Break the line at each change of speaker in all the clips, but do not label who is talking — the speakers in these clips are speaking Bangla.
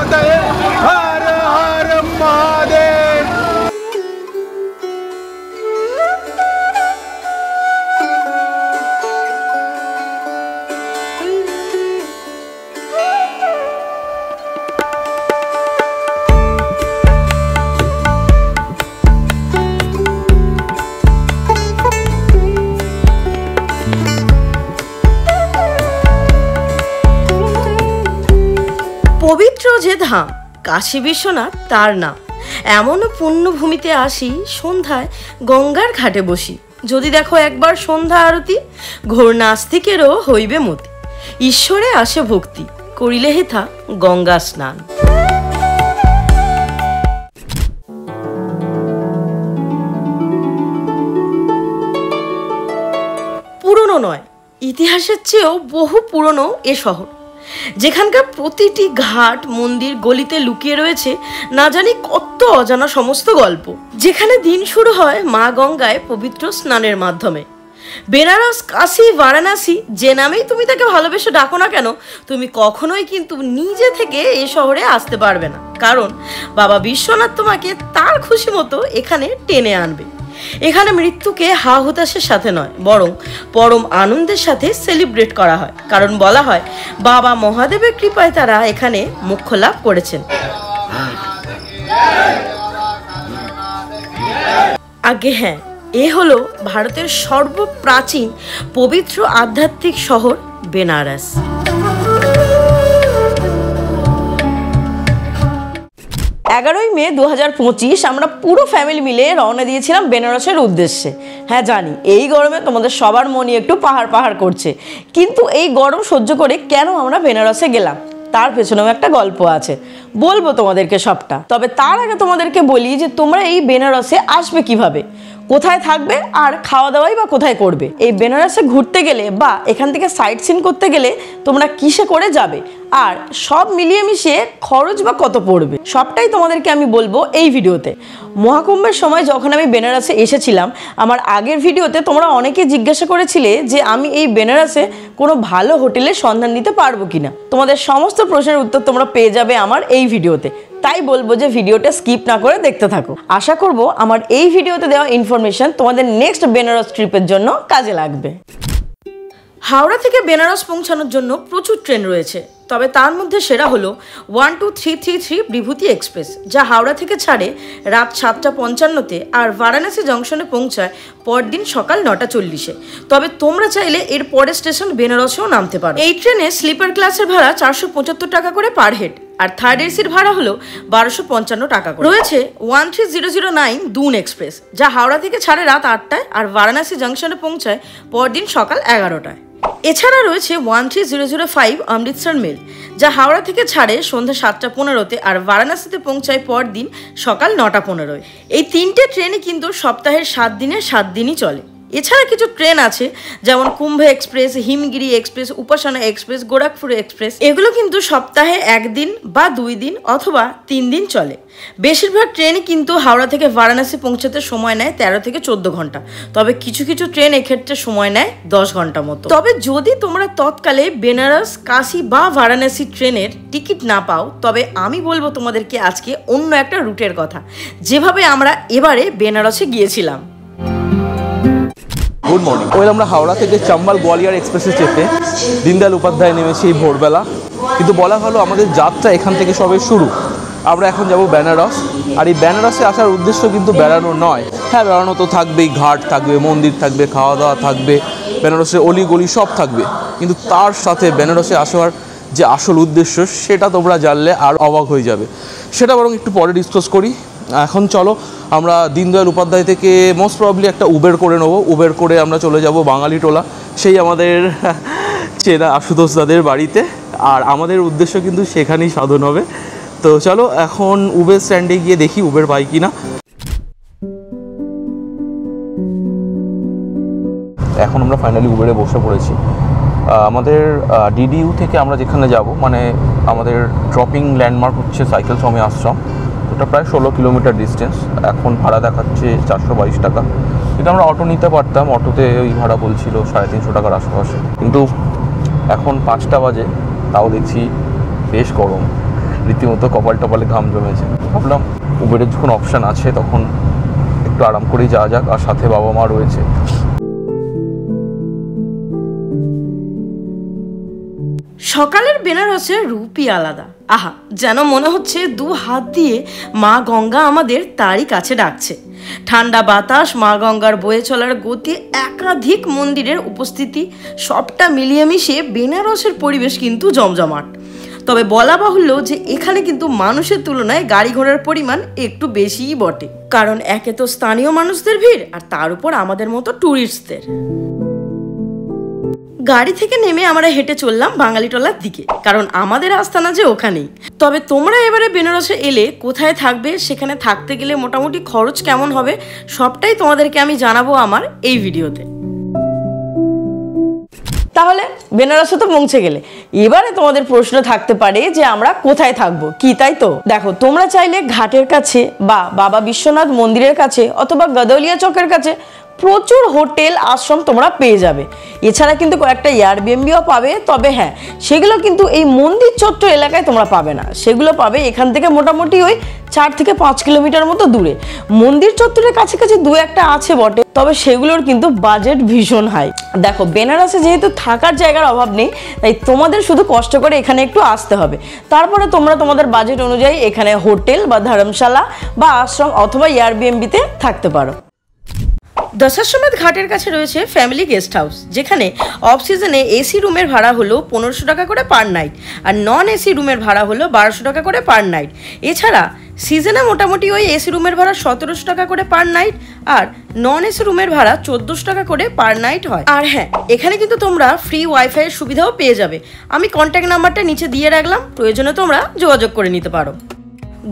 पतये हर हर महादेव।
পবিত্র যে ধাম কাশী বিশ্বনাথ তার নাম। এমন পুণ্যভূমিতে আসি, সন্ধ্যায় গঙ্গার ঘাটে বসি। যদি দেখো একবার সন্ধ্যা আরতি, ঘোর নাস্তিকেরও হইবে মতি। ঈশ্বরে আসে ভক্তি, করিলে হেথা গঙ্গা স্নান। পুরনো নয়, ইতিহাসের চেয়েও বহু পুরনো এ শহর, যেখানকার প্রতিটি ঘাট, মন্দির, গলিতে লুকিয়ে রয়েছে না জানি কত অজানা সমস্ত গল্প। যেখানে দিন শুরু হয় মা গঙ্গায় পবিত্র স্নানের মাধ্যমে। বেনারস, কাশী, বারাণসী যে নামেই তুমি তাকে ভালোবেসে ডাকো না কেন, তুমি কখনোই কিন্তু নিজে থেকে এই শহরে আসতে পারবে না, কারণ বাবা বিশ্বনাথ তোমাকে তার খুশি মতো এখানে টেনে আনবে। এখানে মৃত্যুকে হা হুতাশের সাথে নয়, বরং পরম আনন্দের সাথে সেলিব্রেট করা হয়, কারণ বলা হয় বাবা মহাদেবের কৃপায় তারা এখানে মোক্ষ লাভ করেছেন। আগে হ্যাঁ, এ হলো ভারতের সর্বপ্রাচীন পবিত্র আধ্যাত্মিক শহর বেনারস। 11ই মে 2025 আমরা পুরো ফ্যামিলি মিলে রওনা দিয়েছিলাম বেনারসের উদ্দেশ্যে। হ্যাঁ জানি, এই গরমে তোমাদের সবার মনই একটু পাহাড় পাহাড় করছে, কিন্তু এই গরম সহ্য করে কেন আমরা বেনারসে গেলাম তার পেছনেও একটা গল্প আছে, বলবো তোমাদেরকে সবটা। তবে তার আগে তোমাদেরকে বলি যে তোমরা এই বেনারসে আসবে কিভাবে, কোথায় থাকবে আর খাওয়া দাওয়াই বা কোথায় করবে। এই বেনারসে ঘুরতে গেলে বা এখান থেকে সাইট সিন করতে গেলে তোমরা কিসে করে যাবে, আর সব মিলিয়ে মিশিয়ে খরচ বা কত পড়বে, সবটাই তোমাদেরকে আমি বলবো এই ভিডিওতে। মহাকুম্ভের সময় যখন আমি বেনারসে এসেছিলাম, আমার আগের ভিডিওতে তোমরা অনেকে জিজ্ঞাসা করেছিলে যে আমি এই বেনারসে কোনো ভালো হোটেলের সন্ধান দিতে পারবো কিনা। তোমাদের সমস্ত প্রশ্নের উত্তর তোমরা পেয়ে যাবে আমার এই ভিডিওতে, তাই বলবো যে ভিডিওটা স্কিপ না করে দেখতে থাকো। আশা করব আমার এই ভিডিওতে দেওয়া ইনফরমেশন তোমাদের নেক্সট বেনারস ট্রিপের জন্য কাজে লাগবে। হাওড়া থেকে বেনারস পৌঁছানোর জন্য প্রচুর ট্রেন রয়েছে, তবে তার মধ্যে সেরা হলো 12333 বিভূতি এক্সপ্রেস, যা হাওড়া থেকে ছাড়ে রাত 7:55-তে আর বারাণসী জংশনে পৌঁছায় পরদিন সকাল 9:40-এ। তবে তোমরা চাইলে এর পরের স্টেশন বেনারসেও নামতে পারো। এই ট্রেনে স্লিপার ক্লাসের ভাড়া 475 টাকা করে পার হেড, আর থার্ড এসির ভাড়া হলো 1255 টাকা করে। রয়েছে 13009 দুন এক্সপ্রেস, যা হাওড়া থেকে ছাড়ে রাত 8টায় আর বারাণসী জংশনে পৌঁছায় পরদিন সকাল 11টায়। এছাড়া রয়েছে 13005 অমৃতসর মেল, যা হাওড়া থেকে ছাড়ে সন্ধ্যা 7:15-তে আর বারাণসীতে পৌঁছায় পরদিন সকাল 9:15-এ। এই তিনটে ট্রেনই কিন্তু সপ্তাহের 7 দিনের 7 দিনই চলে। এছাড়া কিছু ট্রেন আছে যেমন কুম্ভ এক্সপ্রেস, হিমগিরি এক্সপ্রেস, উপাসনা এক্সপ্রেস, গোরখপুর এক্সপ্রেস, এগুলো কিন্তু সপ্তাহে 1 দিন বা 2 দিন অথবা 3 দিন চলে। বেশিরভাগ ট্রেনই কিন্তু হাওড়া থেকে বারাণসী পৌঁছাতে সময় নেয় 13 থেকে 14 ঘন্টা, তবে কিছু কিছু ট্রেন এক্ষেত্রে সময় নেয় 10 ঘন্টা মতো। তবে যদি তোমরা তৎকালে বেনারস, কাশী বা বারাণসী ট্রেনের টিকিট না পাও, তবে আমি বলবো তোমাদেরকে আজকে অন্য একটা রুটের কথা, যেভাবে আমরা এবারে বেনারসে গিয়েছিলাম।
Good morning. ওই আমরা হাওড়া থেকে চম্বল গোয়ালিয়র এক্সপ্রেসে চেপে দীনদয়াল উপাধ্যায় নেমেছি এই ভোরবেলা, কিন্তু বলা ভালো আমাদের যাত্রা এখান থেকে সবে শুরু। আমরা এখন যাব বেনারস, আর এই বেনারসে আসার উদ্দেশ্য কিন্তু বেড়ানো নয়। হ্যাঁ, বেড়ানো তো থাকবেই, ঘাট থাকবে, মন্দির থাকবে, খাওয়া দাওয়া থাকবে, বেনারসের অলিগলি সব থাকবে, কিন্তু তার সাথে বেনারসে আসার যে আসল উদ্দেশ্য সেটা তোমরা জানলে আর অবাক হয়ে যাবে। সেটা বরং একটু পরে ডিসকাস করি। এখন চলো আমরা দীনদয়াল উপাধ্যায় থেকে মোস্ট প্রবাবলি একটা উবের করে নেবো। উবের করে আমরা চলে যাব বাঙালিটোলা, সেই আমাদের চেনা আশুতোষ দাদের বাড়িতে, আর আমাদের উদ্দেশ্য কিন্তু সেখানেই সাধন হবে। তো চলো এখন উবের স্ট্যান্ডে গিয়ে দেখি উবের পাই কিনা। এখন আমরা ফাইনালি উবেরে বসে পড়েছি। আমাদের ডিডিইউ থেকে আমরা যেখানে যাব, মানে আমাদের ড্রপিং ল্যান্ডমার্ক হচ্ছে সাইকেল শ্রমে আশ্রম। ওটা প্রায় 16 কিলোমিটার ডিস্টেন্স। এখন ভাড়া দেখাচ্ছে 422 টাকা, কিন্তু আমরা অটো নিতে পারতাম। অটোতে ওই ভাড়া বলছিল 350 টাকার আশেপাশে, কিন্তু এখন 5টা বাজে, তাও দেখছি বেশ গরম। রীতিমতো কপাল টপালে ঘাম জমেছে। ভাবলাম উবেরের যখন অপশান আছে তখন একটু আরাম করেই যাওয়া যাক, আর সাথে বাবা মা রয়েছে।
সকালের বেনারসের রূপই আলাদা। আহা, যেন মনে হচ্ছে দু হাত দিয়ে মা গঙ্গা আমাদের তারই কাছে ডাকছে। ঠান্ডা বাতাস, মা গঙ্গার বয়ে চলার গতি, একাধিক মন্দিরের উপস্থিতি, সবটা মিলিয়ে মিশিয়ে বেনারসের পরিবেশ কিন্তু জমজমাট। তবে বলা বাহুল্য যে এখানে কিন্তু মানুষের তুলনায় গাড়ি ঘোড়ার পরিমাণ একটু বেশিই বটে। কারণ একে তো স্থানীয় মানুষদের ভিড়, আর তার উপর আমাদের মতো ট্যুরিস্টদের। গাড়ি থেকে নেমে আমরা হেঁটে চললাম বাঙালিটোলার দিকে, কারণ আমাদের আস্তানা যে ওখানেই। তবে তোমরা এবারে বেনারসে এলে কোথায় থাকবে, সেখানে থাকতে গেলে মোটামুটি খরচ কেমন হবে, সবটাই তোমাদেরকে আমি জানাবো আমার এই ভিডিওতে। তাহলে বেনারসে তো পৌঁছে গেলে, এবারে তোমাদের প্রশ্ন থাকতে পারে যে আমরা কোথায় থাকবো, কি তাই তো? দেখো, তোমরা চাইলে ঘাটের কাছে বা বাবা বিশ্বনাথ মন্দিরের কাছে অথবা গদৌলিয়া চকের কাছে প্রচুর হোটেল আশ্রম তোমরা পেয়ে যাবে। এছাড়া কিন্তু কয়েকটা এয়ারবিএনবিও পাবে। তবে হ্যাঁ, সেগুলো কিন্তু এই মন্দির চত্বর এলাকায় তোমরা পাবে না, সেগুলো পাবে এখান থেকে মোটামুটি ওই 4 থেকে 5 কিলোমিটার মতো দূরে। মন্দির চত্বরের কাছাকাছি দু একটা আছে বটে, তবে সেগুলোর কিন্তু বাজেট ভীষণ হাই। দেখো, বেনারসে যেহেতু থাকার জায়গার অভাব নেই, তাই তোমাদের শুধু কষ্ট করে এখানে একটু আসতে হবে। তারপরে তোমরা তোমাদের বাজেট অনুযায়ী এখানে হোটেল বা ধর্মশালা বা আশ্রম অথবা এয়ারবিএনবিতে থাকতে পারো। দশাশ্বমেধ ঘাটের কাছে রয়েছে ফ্যামিলি গেস্ট হাউস, যেখানে অফ সিজনে এসি রুমের ভাড়া হলো 1500 টাকা করে পার নাইট, আর নন এসি রুমের ভাড়া হলো 1200 টাকা করে পার নাইট। এছাড়া সিজনে মোটামুটি ওই এসি রুমের ভাড়া 1700 টাকা করে পার নাইট, আর নন এসি রুমের ভাড়া 1400 টাকা করে পার নাইট হয়। আর হ্যাঁ, এখানে কিন্তু তোমরা ফ্রি ওয়াইফাই এর সুবিধাও পেয়ে যাবে। আমি কন্ট্যাক্ট নাম্বারটা নিচে দিয়ে রাখলাম, প্রয়োজনে তোমরা যোগাযোগ করে নিতে পারো।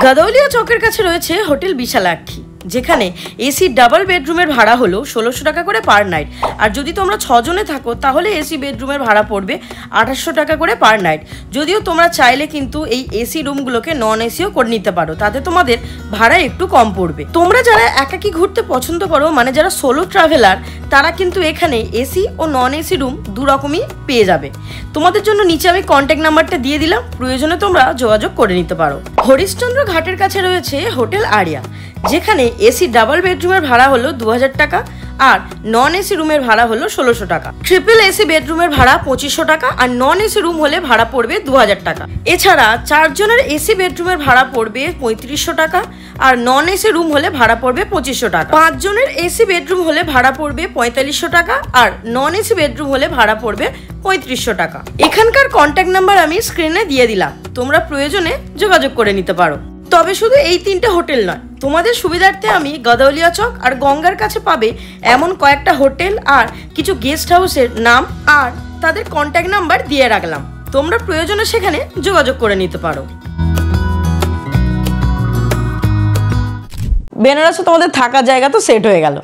গদৌলিয়া চকের কাছে রয়েছে হোটেল বিশালাক্ষী, যেখানে এসি ডাবল বেডরুমের ভাড়া হলো 1600 টাকা করে পার নাইট, আর যদি তোমরা 6 জনে থাকো তাহলে এসি বেডরুমের ভাড়া পড়বে 2800 টাকা করে পার নাইট। যদিও তোমরা চাইলে কিন্তু এই এসি রুমগুলোকে নন এসিও করে নিতে পারো, তাতে তোমাদের ভাড়া একটু কম পড়বে। তোমরা যারা একাকি ঘুরতে পছন্দ করো, মানে যারা সোলো ট্রাভেলার, তারা কিন্তু এখানে এসি ও নন এসি রুম দু রকমই পেয়ে যাবে। তোমাদের জন্য নিচে আমি কন্ট্যাক্ট নাম্বারটা দিয়ে দিলাম, প্রয়োজনে তোমরা যোগাযোগ করে নিতে পারো। হরিশ্চন্দ্র ঘাটের কাছে রয়েছে হোটেল আরিয়া, যেখানে এসি ডাবল বেডরুমের ভাড়া হলো 2000 টাকা, আর নন এসি রুমের ভাড়া হলো 1600 টাকা। ট্রিপল এসি বেডরুমের ভাড়া 2500 টাকা, আর নন এসি রুম হলে ভাড়া পড়বে 2000 টাকা। এছাড়া 4 জনের এসি বেডরুমের ভাড়া পড়বে 3500 টাকা, আর নন এসি রুম হলে ভাড়া পড়বে 2500 টাকা। 5 জনের এসি বেডরুম হলে ভাড়া পড়বে 4500 টাকা, আর নন এসি বেডরুম হলে ভাড়া পড়বে 3500 টাকা। এখানকার কন্ট্যাক্ট নাম্বার আমি স্ক্রিনে দিয়ে দিলাম, তোমরা প্রয়োজনে যোগাযোগ করে নিতে পারো। তবে শুধু এই 3টে হোটেল নয়, তোমাদের সুবিধার্থে আমি গদৌলিয়া চক আর গঙ্গার কাছে পাবে এমন কয়েকটা হোটেল আর কিছু গেস্ট হাউসের নাম আর তাদের কন্ট্যাক্ট নাম্বার দিয়ে রাখলাম, তোমরা প্রয়োজনে সেখানে যোগাযোগ করে নিতে পারো। বেনারসে তোমাদের থাকার জায়গা তো সেট হয়ে গেল।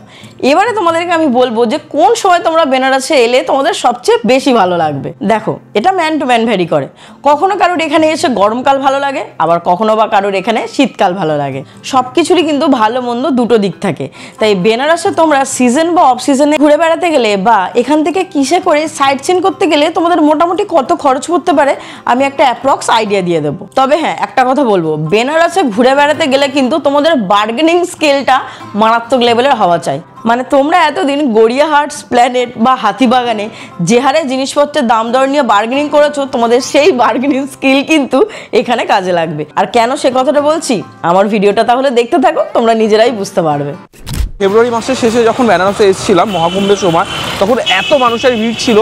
এবারে তোমাদেরকে আমি বলবো যে কোন সময় তোমরা বেনারসে এলে তোমাদের সবচেয়ে বেশি ভালো লাগবে। দেখো, এটা ম্যান টু ম্যান ভ্যারি করে। কখনো কারোর এখানে এসে গরমকাল ভালো লাগে, আবার কখনো বা কারোর এখানে শীতকাল ভালো লাগে। সব কিছুরই কিন্তু ভালো মন্দ দুটো দিক থাকে। তাই বেনারসে তোমরা সিজন বা অফ সিজনে ঘুরে বেড়াতে গেলে বা এখান থেকে কিসে করে সাইট সিন করতে গেলে তোমাদের মোটামুটি কত খরচ পড়তে পারে আমি একটা অ্যাপ্রক্স আইডিয়া দিয়ে দেবো। তবে হ্যাঁ, একটা কথা বলবো, বেনারসে ঘুরে বেড়াতে গেলে কিন্তু তোমাদের বার্গেনিং স্কেলটা মারাত্মক লেভেলের হওয়া চাই। মানে তোমরা এতদিন গড়িয়াহাট, স্প্ল্যানেড বা হাতিবাগানে যে হারে জিনিসপত্রের দাম দর নিয়ে বার্গেনিং করেছো, তোমাদের সেই বার্গেনিং স্কিল কিন্তু এখানে কাজে লাগবে। আর কেন সে কথাটা বলছি, আমার ভিডিওটা তাহলে দেখতে থাকো, তোমরা নিজেরাই বুঝতে পারবে।
ফেব্রুয়ারি মাসের শেষে যখন বেনারসে এসেছিলাম মহাকুম্ভের সময়, তখন এত মানুষের ভিড় ছিল,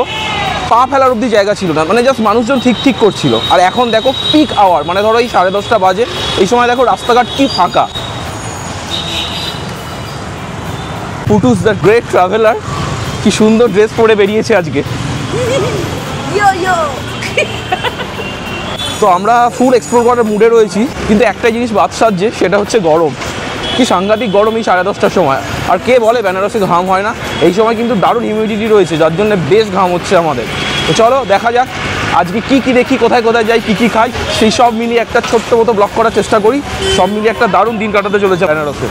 পা ফেলার অবধি জায়গা ছিল না, মানে জাস্ট মানুষজন ঠিক করছিল। আর এখন দেখো পিক আওয়ার, মানে ধরো এই 10:30 বাজে, এই সময় দেখো রাস্তাঘাট কি ফাঁকা। পুটুস দ্য গ্রেট ট্রাভেলার কি সুন্দর ড্রেস পরে বেরিয়েছে আজকে। তো আমরা ফুল এক্সপ্লোর করার মুডে রয়েছি, কিন্তু একটা জিনিস বাদ সাজছে, সেটা হচ্ছে গরম। কি সাংঘাতিক গরম এই 10:30টার সময়। আর কে বলে বেনারসে ঘাম হয় না? এই সময় কিন্তু দারুণ হিউমিডিটি রয়েছে, যার জন্য বেশ ঘাম হচ্ছে আমাদের। তো চলো দেখা যাক আজকে কি দেখি, কোথায় যাই, কি খাই, সেই সব মিলিয়ে একটা ছোট্ট মতো ব্লগ করার চেষ্টা করি। সব মিলিয়ে একটা দারুণ দিন কাটাতে চলেছে বেনারসে।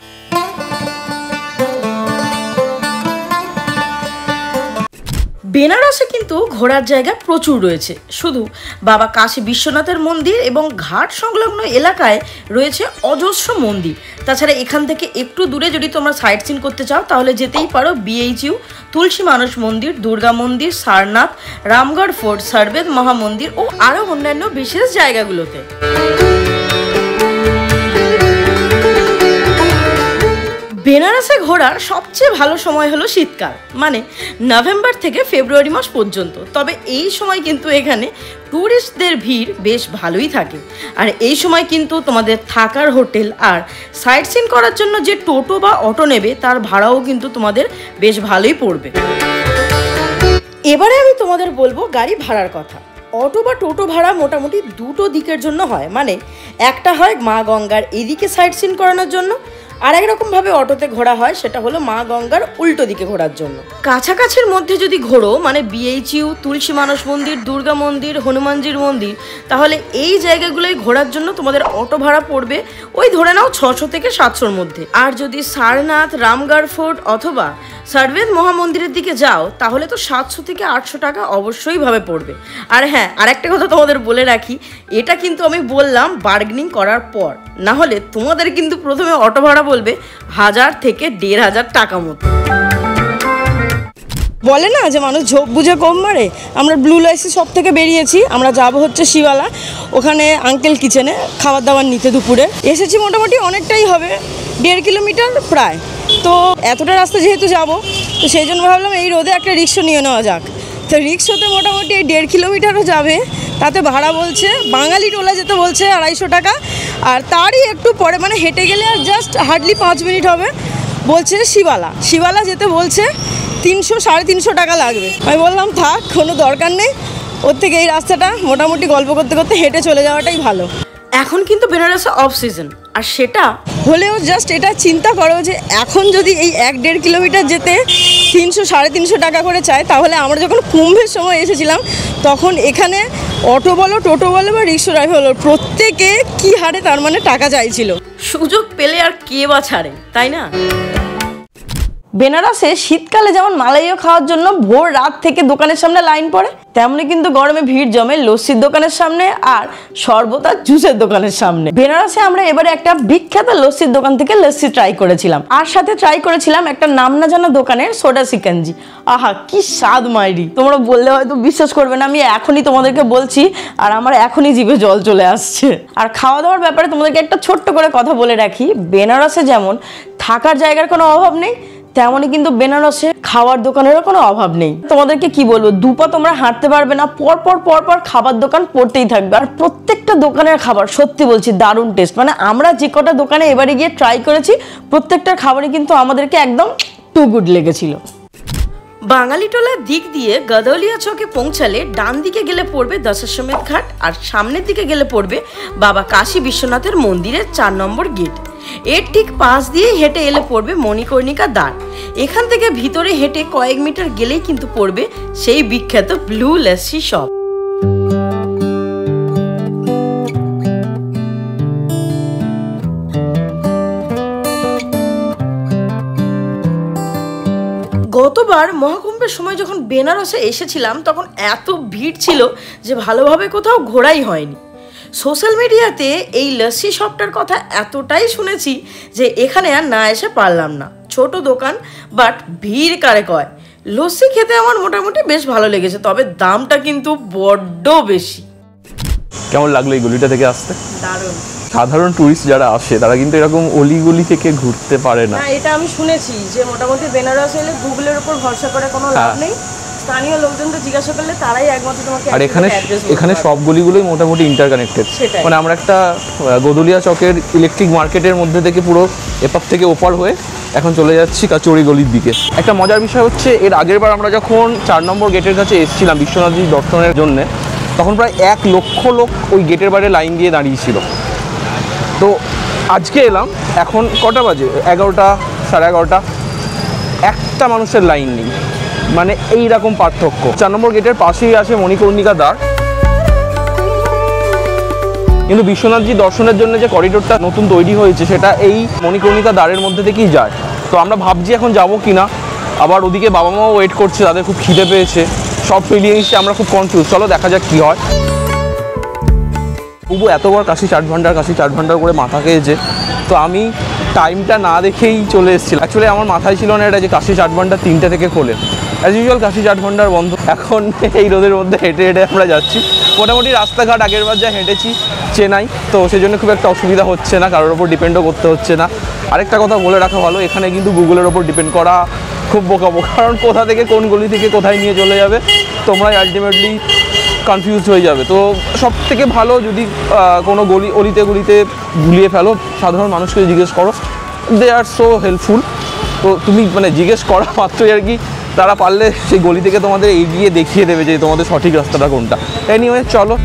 বেনারসে কিন্তু ঘোরার জায়গা প্রচুর রয়েছে। শুধু বাবা কাশী বিশ্বনাথের মন্দির এবং ঘাট সংলগ্ন এলাকায় রয়েছে অজস্র মন্দির। তাছাড়া এখান থেকে একটু দূরে যদি তোমরা সাইট সিন করতে চাও তাহলে যেতেই পারো BHU, তুলসী মানস মন্দির, দুর্গা মন্দির, সারনাথ, রামগড় ফোর্ট, সারবেদ মহামন্দির ও আরও অন্যান্য বিশেষ জায়গাগুলোতে। বেনারসে ঘোরার সবচেয়ে ভালো সময় হলো শীতকাল, মানে নভেম্বর থেকে ফেব্রুয়ারি মাস পর্যন্ত। তবে এই সময় কিন্তু এখানে ট্যুরিস্টদের ভিড় বেশ ভালোই থাকে। আর এই সময় কিন্তু তোমাদের থাকার হোটেল আর সাইট সিন করার জন্য যে টোটো বা অটো নেবে তার ভাড়াও কিন্তু তোমাদের বেশ ভালোই পড়বে। এবারে আমি তোমাদের বলবো গাড়ি ভাড়ার কথা। অটো বা টোটো ভাড়া মোটামুটি দুটো দিকের জন্য হয়, মানে একটা হয় মা গঙ্গার এদিকে সাইট সিন করানোর জন্য, আর একরকমভাবে অটোতে ঘোরা হয়, সেটা হলো মা গঙ্গার উল্টো দিকে ঘোরার জন্য। কাছাকাছির মধ্যে যদি ঘোরো, মানে BHU, তুলসী মানস মন্দির, দুর্গা মন্দির, হনুমানজির মন্দির, তাহলে এই জায়গাগুলোয় ঘোরার জন্য তোমাদের অটো ভাড়া পড়বে ওই ধরে নাও 600 থেকে 700-র মধ্যে। আর যদি সারনাথ, রামগড় ফোর্ট অথবা সারবেদ মহামন্দিরের দিকে যাও তাহলে তো 700 থেকে 800 টাকা অবশ্যই ভাবে পড়বে। আর হ্যাঁ, আরেকটা কথা তোমাদের বলে রাখি, এটা কিন্তু আমি বললাম বার্গেনিং করার পর, না হলে তোমাদের কিন্তু প্রথমে অটো ভাড়া বলবে 1000 থেকে 1500 টাকা মতো। বলে না যে মানুষ ঝোপ বুঝে কম মারে। আমরা ব্লু লাইসি সব থেকে বেরিয়েছি, আমরা যাব হচ্ছে শিবালা, ওখানে আঙ্কেল কিচেনে খাবার দাবার নিতে। দুপুরে এসেছি, মোটামুটি অনেকটাই হবে, 1.5 কিলোমিটার প্রায়। তো এতটা রাস্তা যেহেতু যাব, তো সেই জন্য ভাবলাম এই রোদে একটা রিক্সা নিয়ে নেওয়া যাক। তো রিক্সাতে মোটামুটি 1.5 কিলোমিটারও যাবে, তাতে ভাড়া বলছে বাঙালি টোলা যেতে বলছে 250 টাকা। আর তারই একটু পরে, মানে হেঁটে গেলে আর জাস্ট হার্ডলি 5 মিনিট হবে, বলছে শিবালা যেতে বলছে 300-350 টাকা লাগবে। আমি বললাম থাক, কোনো দরকার নেই, ওর থেকে এই রাস্তাটা মোটামুটি গল্প করতে করতে হেঁটে চলে যাওয়াটাই ভালো। এখন কিন্তু বেনারসে অফ সিজন, আর সেটা হলেও জাস্ট এটা চিন্তা করো যে এখন যদি এই 1-1.5 কিলোমিটার যেতে 300-350 টাকা করে চায়, তাহলে আমরা যখন কুম্ভের সময় এসেছিলাম তখন এখানে অটো বলো, টোটো বলো বা রিক্সা ড্রাইভার বলো, প্রত্যেকে কি হারে তার মানে টাকা চাইছিল। সুযোগ পেলে আর কে বা ছাড়ে, তাই না? বেনারসে শীতকালে যেমন মালাইও খাওয়ার জন্য ভোর রাত থেকে দোকানের সামনে লাইন পড়ে, তেমনি কিন্তু গরমে ভিড় জমে লস্যির দোকানের সামনে আর শরবত আর জুসের দোকানের সামনে। বেনারসে আমরা এবারে একটা বিখ্যাত লস্যির দোকান থেকে লস্যি ট্রাই করেছিলাম, আর সাথে ট্রাই করেছিলাম একটা নাম না জানা দোকানের সোডা সিকাঞ্জি। আহা কি স্বাদ মাইরি, তোমরা বললে হয়তো বিশ্বাস করবে না, আমি এখনই তোমাদেরকে বলছি আর আমার এখনই জিভে জল চলে আসছে। আর খাওয়া দাওয়ার ব্যাপারে তোমাদেরকে একটা ছোট্ট করে কথা বলে রাখি, বেনারসে যেমন থাকার জায়গার কোনো অভাব নেই, তেমনই কিন্তু বেনারসে খাওয়ার দোকানেরও কোনো অভাব নেই। তোমাদেরকে কি বলবো, দুপা তোমরা হাঁটতে পারবে না, পরপর খাবার দোকান পড়তেই থাকবে। আর প্রত্যেকটা দোকানের খাবার সত্যি বলছি দারুণ টেস্ট। মানে আমরা যে কটা দোকানে এবারে গিয়ে ট্রাই করেছি, প্রত্যেকটার খাবারই কিন্তু আমাদেরকে একদম টু গুড লেগেছিল। বাঙালিটোলার দিক দিয়ে গদৌলিয়া চকে পৌঁছালে ডান দিকে গেলে পড়বে দশাশ্বমেধ ঘাট, আর সামনের দিকে গেলে পড়বে বাবা কাশী বিশ্বনাথের মন্দিরের 4 নম্বর গেট। এর ঠিক পাশ দিয়ে হেঁটে এলে পড়বে মণিকর্ণিকা দ্বার। এখান থেকে ভিতরে হেঁটে কয়েক মিটার গেলেই কিন্তু পড়বে সেই বিখ্যাত ব্লু লস্যি শপ। গতবার মহাকুম্ভের সময় যখন বেনারসে এসেছিলাম তখন এত ভিড় ছিল যে ভালোভাবে কোথাও ঘোরাই হয়নি। সোশ্যাল মিডিয়াতে এই লস্যি শপটার কথা এতটাই শুনেছি যে এখানে আর না এসে পারলাম না। ছোট দোকান, বাট ভিড় কারে কয়। লস্যি খেতে আমার মোটামুটি বেশ ভালো লেগেছে, তবে দামটা কিন্তু বড্ড বেশি।
কেমন লাগলো এই গলিটা থেকে আসতে?
দারুণ।
সাধারণ টুরিস্ট যারা আসে তারা কিন্তু এরকম অলিগলি থেকে ঘুরতে পারে না।
এটা আমি শুনেছি যে মোটামুটি বেনারস এলে গুগলের উপর ভরসা করে কোনো লাভ নেই, স্থানীয় লোকজনকে জিজ্ঞাসা করলে তারাই একমাত্র তোমাকে।
আর এখানে সব গলিগুলোই মোটামুটি ইন্টারকানেক্টেড। মানে আমরা একটা গদুলিয়া চকের ইলেকট্রিক মার্কেটের মধ্যে থেকে পুরো এপার থেকে ওপার হয়ে এখন চলে যাচ্ছি কাচৌরি গলির দিকে। একটা মজার বিষয় হচ্ছে, এর আগের বার আমরা যখন 4 নম্বর গেটের কাছে এসেছিলাম বিশ্বনাথজি দর্শনের জন্য, তখন প্রায় 1 লক্ষ লোক ওই গেটের বাইরে লাইন দিয়ে দাঁড়িয়েছিল। তো আজকে এলাম, এখন কটা বাজে? 11টা, 11:30। একটা মানুষের লাইন নেই। মানে এইরকম পার্থক্য। 4 নম্বর গেটের পাশেই আছে মণিকর্ণিকা দ্বার, কিন্তু বিশ্বনাথজি দর্শনের জন্য যে করিডোরটা নতুন তৈরি হয়েছে সেটা এই মণিকর্ণিকা দ্বারের মধ্যে থেকেই যায়। তো আমরা ভাবছি এখন যাবো কিনা। আবার ওদিকে বাবা মাও ওয়েট করছে, তাদের খুব খিদে পেয়েছে। সব মিলিয়ে আমরা খুব কনফিউজ। চলো দেখা যাক কী হয়। তবু এতবার কাশি চাট ভান্ডার করে মাথা খেয়েছে, তো আমি টাইমটা না দেখেই চলে এসেছিলাম। অ্যাকচুয়ালি আমার মাথায় ছিল না এটা যে কাশি চাট ভান্ডার 3টে থেকে খোলে। অ্যাজ ইউজুয়াল কাশি চাট ভান্ডার বন্ধ। এখন এই রোদের মধ্যে হেঁটে হেঁটে আমরা যাচ্ছি। মোটামুটি রাস্তাঘাট আগের বার যা হেঁটেছি চেনাই, তো সেই জন্য খুব একটা অসুবিধা হচ্ছে না, কারোর ওপর ডিপেন্ডও করতে হচ্ছে না। আরেকটা কথা বলে রাখা ভালো, এখানে কিন্তু গুগলের ওপর ডিপেন্ড করা খুব বোকাবো, কারণ কোথা থেকে কোন গলি থেকে কোথায় নিয়ে চলে যাবে তোমরাই আলটিমেটলি কনফিউজ হয়ে যাবে। তো সব থেকে ভালো যদি কোনো অলিতে গুলিয়ে ফেলো, সাধারণ মানুষকে জিজ্ঞেস করো, দে আর সো হেল্পফুল। তো তুমি মানে জিজ্ঞেস করা মাত্রই আর কি তারা পারলে সেই গলি থেকে তোমাদের এগিয়ে দেখিয়ে দেবে যে তোমাদের সঠিক রাস্তাটা কোনটা। এনিওয়ে চলো।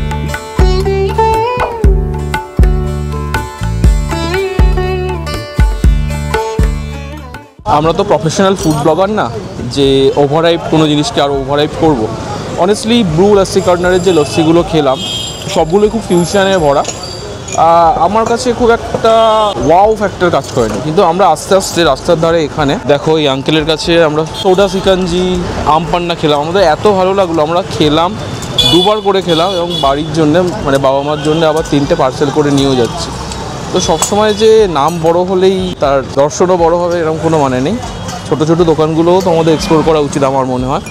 আমরা তো প্রফেশনাল ফুড ব্লগার না যে ওভারহাইপ কোনো জিনিসকে আরও ওভারহাইপ করবো। অনেস্টলি ব্রু লস্যি কর্নারের যে লস্যিগুলো খেলাম সবগুলোই খুব ফিউশনে ভরা। আমার কাছে খুব একটা ওয়াও ফ্যাক্টর কাজ করেনি, কিন্তু আমরা আস্তে আস্তে রাস্তার ধারে এখানে দেখো এই আঙ্কেলের কাছে আমরা সোডা সিকাঞ্জি আম পান্না খেলাম। আমাদের এত ভালো লাগলো, আমরা খেলাম, 2বার করে খেলাম এবং বাড়ির জন্যে মানে বাবা মার জন্য আবার 3টে পার্সেল করে নিয়েও যাচ্ছি। তো সবসময় যে নাম বড় হলেই তার দর্শনও বড় হবে এরকম কোনো মানে নেই। ছোটো ছোটো দোকানগুলোও তোমাদের এক্সপ্লোর করা উচিত আমার মনে হয়।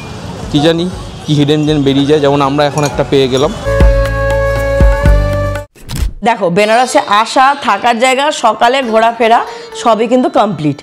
কী জানি কি হিডেন জেন বেরিয়ে যায়, যেমন আমরা এখন একটা পেয়ে গেলাম।
দেখো বেনারসে আসা, থাকার জায়গা, সকালে ঘোরাফেরা সবই কিন্তু কমপ্লিট।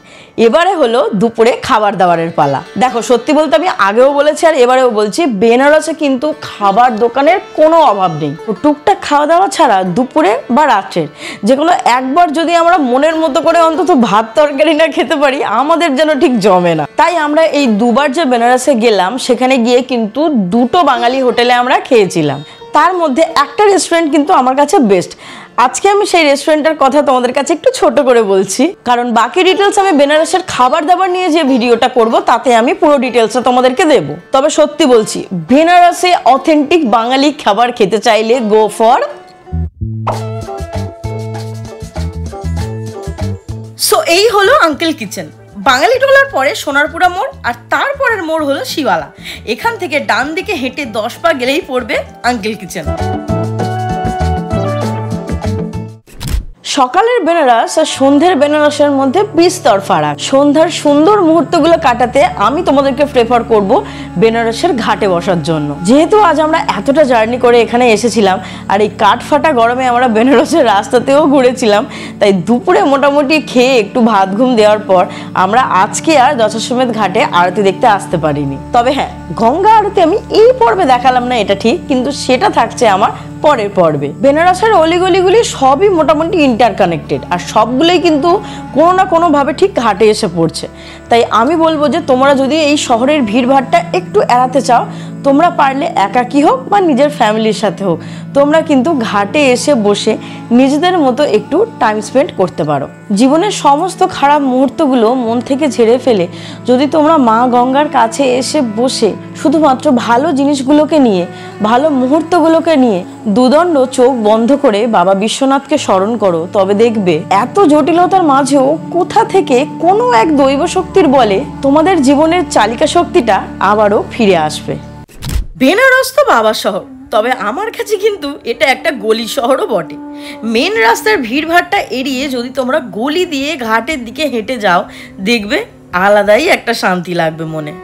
এবারে হলো দুপুরে খাবার দাবারের পালা। দেখো সত্যি বলতে আমি আগেও বলেছি আর এবারেও বলছি, বেনারসে কিন্তু খাবার দোকানের কোনো অভাব নেই। টুকটাক খাওয়া দাওয়া ছাড়া দুপুরে বা রাত্রের যে কোনো একবার যদি আমরা মনের মতো করে অন্তত ভাত তরকারি না খেতে পারি আমাদের যেন ঠিক জমে না। তাই আমরা এই 2বার যে বেনারসে গেলাম সেখানে গিয়ে কিন্তু 2টো বাঙালি হোটেলে আমরা খেয়েছিলাম। তার মধ্যে একটা রেস্টুরেন্ট কিন্তু আমার কাছে বেস্ট। আজকে আমি সেই রেস্টুরেন্টের কথা তোমাদের কাছে একটু ছোট করে বলছি, কারণ বাকি ডিটেলস আমি বেনারসের খাবার দাবার নিয়ে যে ভিডিওটা করব তাতে আমি পুরো ডিটেলসটা তোমাদেরকে দেব। তবে সত্যি বলছি, বেনারসে অথেন্টিক বাঙালি খাবার খেতে চাইলে গো ফর। সো এই হলো আঙ্কেল কিচেন। বাঙালি টোলার পরে সোনারপুরা মোড় আর তারপরের মোড় হলো শিওয়ালা। এখান থেকে ডান দিকে হেঁটে 10 পা গেলেই পড়বে আঙ্কেল কিচেন। সকালের বেনারস আর সন্ধ্যের বেনারসের মধ্যে বিস্তর ফারাক। সন্ধ্যার সুন্দর মুহূর্তগুলো কাটাতে আমি তোমাদেরকে প্রেফার করব বেনারসের ঘাটে বসার জন্য। যেহেতু আজ আমরা এতটা জার্নি করে এখানে এসেছিলাম আর এই কাঠফাটা গরমে আমরা বেনারসের রাস্তাতেও ঘুরেছিলাম, তাই দুপুরে মোটামুটি খেয়ে একটু ভাত ঘুম দেওয়ার পর আমরা আজকে আর দশাশ্বমেধ ঘাটে আরতি দেখতে আসতে পারিনি। তবে হ্যাঁ, গঙ্গা আরতি আমি এই পর্বে দেখালাম না এটা ঠিক, কিন্তু সেটা থাকছে আমার পরের পর্বে। বেনারসের অলিগলিগুলি সবই মোটামুটি ইন্টারকানেক্টেড আর সবগুলোই কিন্তু কোনো না কোনোভাবে ঠিক ঘাটে এসে পড়ছে। তাই আমি বলবো যে তোমরা যদি এই শহরের ভিড়ভাড়টা একটু এড়াতে চাও, তোমরা পারলে একাকী হোক বা নিজের ফ্যামিলির সাথে হোক, তোমরা কিন্তু ঘাটে এসে বসে নিজেদের মতো একটু টাইম স্পেন্ড করতে পারো। জীবনের সমস্ত খারাপ মুহূর্তগুলো মন থেকে ঝেড়ে ফেলে যদি তোমরা মা গঙ্গার কাছে এসে বসে শুধুমাত্র ভালো জিনিসগুলোকে নিয়ে, ভালো মুহূর্তগুলোকে নিয়ে দুদণ্ড চোখ বন্ধ করে বাবা বিশ্বনাথকে স্মরণ করো, তবে দেখবে এত জটিলতার মাঝেও কোথা থেকে কোনো এক দৈব শক্তির বলে তোমাদের জীবনের চালিকা শক্তিটা আবারও ফিরে আসবে। বেনারস তো বাবা শহর, তবে আমার কাছে কিন্তু এটা একটা গলি শহরও বটে। মেন রাস্তার ভিড়ভাড়টা এড়িয়ে যদি তোমরা গলি দিয়ে ঘাটের দিকে হেঁটে যাও, দেখবে আলাদাই একটা শান্তি লাগবে মনে।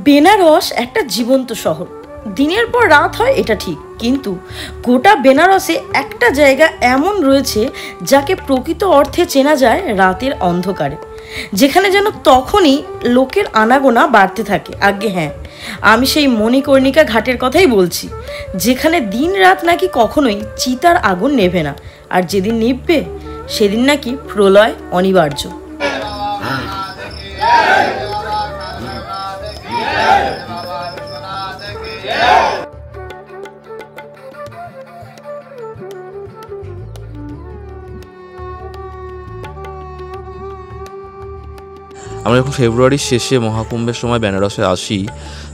বেনারস একটা জীবন্ত শহর, দিনের পর রাত হয় এটা ঠিক, কিন্তু গোটা বেনারসে একটা জায়গা এমন রয়েছে যাকে প্রকৃত অর্থে চেনা যায় রাতের অন্ধকারে, যেখানে যেন তখনই লোকের আনাগোনা বাড়তে থাকে। আগে হ্যাঁ, আমি সেই মণিকর্ণিকা ঘাটের কথাই বলছি, যেখানে দিন রাত নাকি কখনোই চিতার আগুন নেভে না, আর যেদিন নিভবে সেদিন নাকি প্রলয় অনিবার্য।
আমরা যখন ফেব্রুয়ারির শেষে মহাকুম্ভের সময় বেনারসে আসি,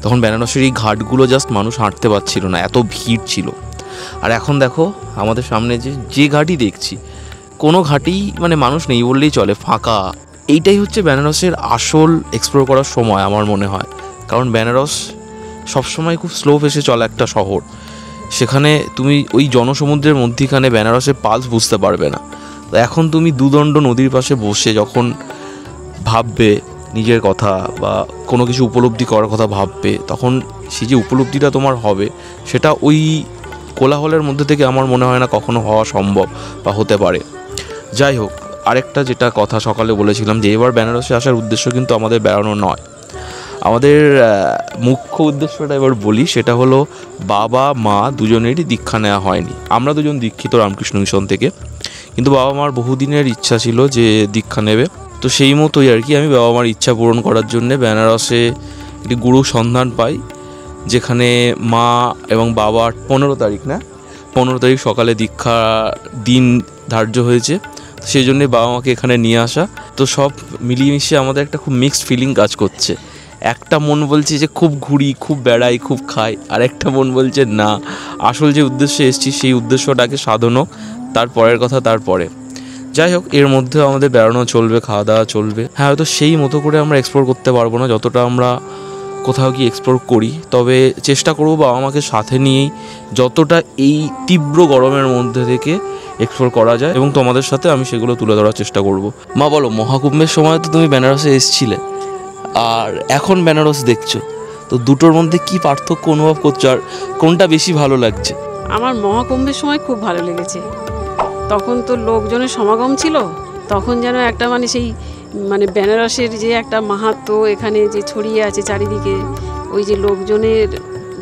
তখন বেনারসের এই ঘাটগুলো জাস্ট মানুষ হাঁটতে পারছিল না, এত ভিড় ছিল। আর এখন দেখো আমাদের সামনে যে ঘাটই দেখছি, কোনো ঘাটেই মানে মানুষ নেই বললেই চলে, ফাঁকা। এইটাই হচ্ছে বেনারসের আসল এক্সপ্লোর করার সময় আমার মনে হয়। কারণ বেনারস সবসময় খুব স্লো পেসে চলা একটা শহর, সেখানে তুমি ওই জনসমুদ্রের মধ্যিখানে বেনারসের পালস বুঝতে পারবে না। তো এখন তুমি দুদণ্ড নদীর পাশে বসে যখন ভাববে নিজের কথা বা কোনো কিছু উপলব্ধি করার কথা ভাববে, তখন সেই যে উপলব্ধিটা তোমার হবে, সেটা ওই কোলাহলের মধ্যে থেকে আমার মনে হয় না কখনো হওয়া সম্ভব বা হতে পারে। যাই হোক, আরেকটা যেটা কথা সকালে বলেছিলাম যে এবার বেনারসে আসার উদ্দেশ্য কিন্তু আমাদের বেড়ানো নয়, আমাদের মুখ্য উদ্দেশ্যটা এবার বলি, সেটা হলো বাবা মা দুজনেরই দীক্ষা নেওয়া হয়নি। আমরা দুজন দীক্ষিত রামকৃষ্ণ মিশন থেকে, কিন্তু বাবা মার বহুদিনের ইচ্ছা ছিল যে দীক্ষা নেবে। তো সেই মতোই আর কি আমি বাবা মার ইচ্ছা পূরণ করার জন্যে বেনারসে একটি গুরু সন্ধান পাই, যেখানে মা এবং বাবার 15 তারিখ সকালে দীক্ষা দিন ধার্য হয়েছে। সেই জন্যে বাবা মাকে এখানে নিয়ে আসা। তো সব মিলিয়ে মিশিয়ে আমাদের একটা খুব মিক্সড ফিলিং কাজ করছে। একটা মন বলছে যে খুব ঘুরি, খুব বেড়াই, খুব খাই, আর একটা মন বলছে না, আসল যে উদ্দেশ্যে এসেছি সেই উদ্দেশ্যটাকে সাধন হোক, তারপরের কথা তারপরে। যাই হোক, এর মধ্যেও আমাদের বেড়ানো চলবে, খাওয়া দাওয়া চলবে। হ্যাঁ, হয়তো সেই মতো করে আমরা এক্সপ্লোর করতে পারবো না যতটা আমরা কোথাও গিয়ে এক্সপ্লোর করি, তবে চেষ্টা করবো বাবা মাকে সাথে নিয়েই যতটা এই তীব্র গরমের মধ্যে থেকে এক্সপ্লোর করা যায়, এবং তোমাদের সাথে আমি সেগুলো তুলে ধরার চেষ্টা করব। মা বলো, মহাকুম্ভের সময় তো তুমি বেনারসে এসেছিলে আর এখন বেনারস দেখছো, তো দুটোর মধ্যে কি পার্থক্য অনুভব করছো আর কোনটা বেশি ভালো লাগছে?
আমার মহাকুম্ভের সময় খুব ভালো লেগেছে। তখন তো লোকজনের সমাগম ছিল, তখন যেন একটা মানে সেই মানে বেনারসের যে একটা মাহাত্ম্য এখানে যে ছড়িয়ে আছে চারিদিকে, ওই যে লোকজনের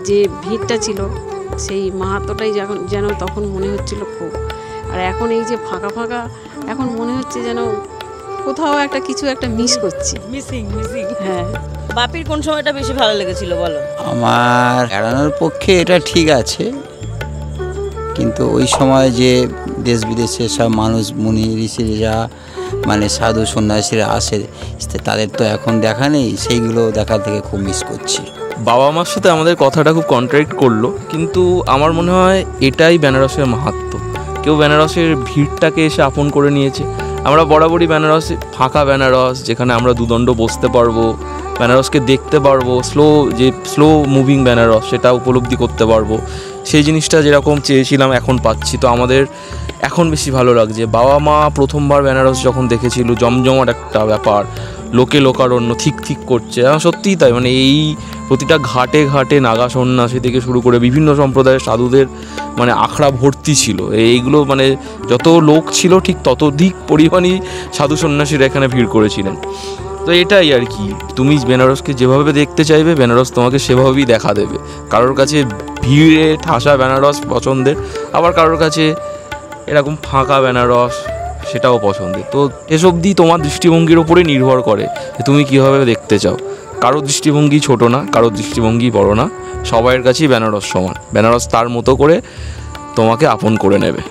যে ভিড়টা ছিল, সেই মাহাত্ম্যটাই যেন তখন মনে হচ্ছিল খুব। আর এখন এই যে ফাঁকা ফাঁকা, এখন মনে হচ্ছে যেন কোথাও একটা কিছু একটা মিস করছি,
মিসিং।
হ্যাঁ।
বাপির কোন সময়টা বেশি ভালো লেগেছিল বলো?
আমার এড়ানোর পক্ষে এটা ঠিক আছে, কিন্তু ওই সময় যে দেশ বিদেশের সব মানুষ মুনি ঋষিরা মানে সাধু সন্ন্যাসীরা আসে, তাদের তো এখন দেখা নেই, সেইগুলো দেখা থেকে খুব মিস করছি।
বাবা মার সাথে আমাদের কথাটা খুব কন্ট্রাডিক্ট করলো, কিন্তু আমার মনে হয় এটাই বেনারসের মাহাত্ম্য। কেউ বেনারসের ভিড়টাকে এসে আপন করে নিয়েছে। আমরা বরাবরই বেনারসে ফাঁকা বেনারস, যেখানে আমরা দুদণ্ড বসতে পারবো, বেনারসকে দেখতে পারবো, স্লো মুভিং বেনারস সেটা উপলব্ধি করতে পারবো। সেই জিনিসটা যেরকম চেয়েছিলাম এখন পাচ্ছি, তো আমাদের এখন বেশি ভালো লাগছে। বাবা মা প্রথমবার বেনারস যখন দেখেছিল, জমজমাট একটা ব্যাপার, লোকে লোকারণ্য ঠিক করছে, সত্যিই তাই। মানে এই প্রতিটা ঘাটে ঘাটে নাগা সন্ন্যাসী থেকে শুরু করে বিভিন্ন সম্প্রদায়ের সাধুদের মানে আখড়া ভর্তি ছিল। এইগুলো মানে যত লোক ছিল ঠিক ততোধিক পরিমাণই সাধু সন্ন্যাসীরা এখানে ভিড় করেছিলেন। তো এটাই আর কি, তুমি বেনারসকে যেভাবে দেখতে চাইবে বেনারস তোমাকে সেভাবেই দেখা দেবে। কারোর কাছে ভিড়ে ঠাসা বেনারস পছন্দের, আবার কারোর কাছে এরকম ফাঁকা বেনারস সেটাও পছন্দের। তো এসব দিয়ে তোমার দৃষ্টিভঙ্গির ওপরে নির্ভর করে যে তুমি কীভাবে দেখতে চাও। কারোর দৃষ্টিভঙ্গি ছোট না, কারোর দৃষ্টিভঙ্গি বড় না, সবাইয়ের কাছেই বেনারস সমান। বেনারস তার মতো করে তোমাকে আপন করে নেবে।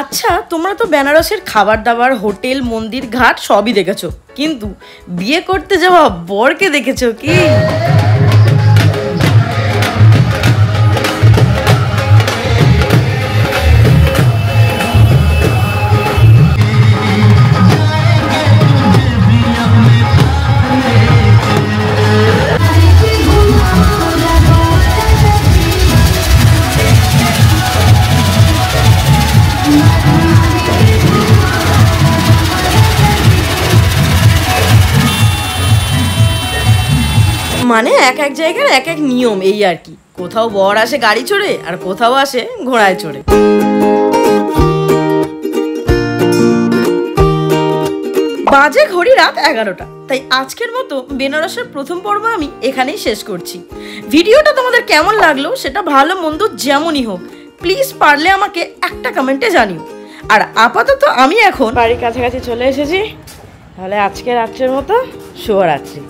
আচ্ছা, তোমরা তো বেনারসের খাবার দাবার, হোটেল, মন্দির, ঘাট সবই দেখেছো, কিন্তু বিয়ে করতে যাওয়া বরকে দেখেছো কি? মানে এক এক জায়গার এক এক নিয়ম, এই আর কি। কোথাও বর আসে গাড়ি চড়ে আর কোথাও আসে ঘোড়ায় চড়ে। বাজে ঘড়ি রাত 11টা। তাই আজকের মতো বেনারসের প্রথম পর্ব আমি এখানেই শেষ করছি। ভিডিওটা তোমাদের কেমন লাগলো সেটা ভালো মন্দ যেমনই হোক প্লিজ পারলে আমাকে একটা কমেন্টে জানিও। আর আপাতত আমি এখন বাড়ির কাছাকাছি চলে এসেছি, তাহলে আজকে রাত্রের মতো শুভরাত্রি।